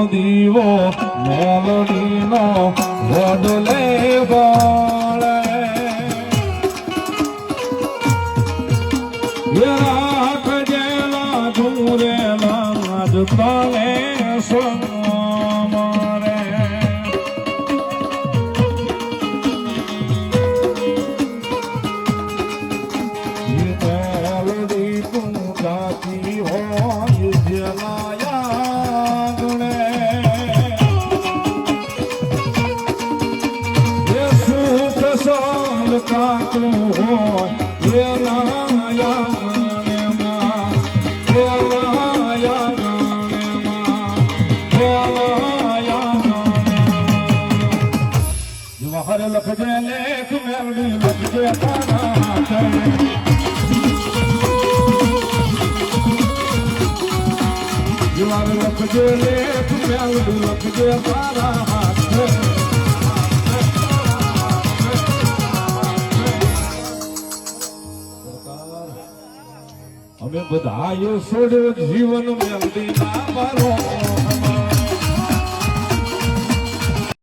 દીવો મેલડીનો વડલે બાળે રાખજેલા ધૂરેલા જ તને સોમરે મેલડી તું ગાતી હોય જલાયા કાતું હોય એના યાગણમાં એના યાગણમાં એના યાગણમાં જવાહર લખજે લેખ મેલડી લખજે તારા હાથે જવાહર લખજે લેખ મેલડી લખજે તારા હાથે અમે બધાએ છોડ્યો જીવન મેલડી ના મારો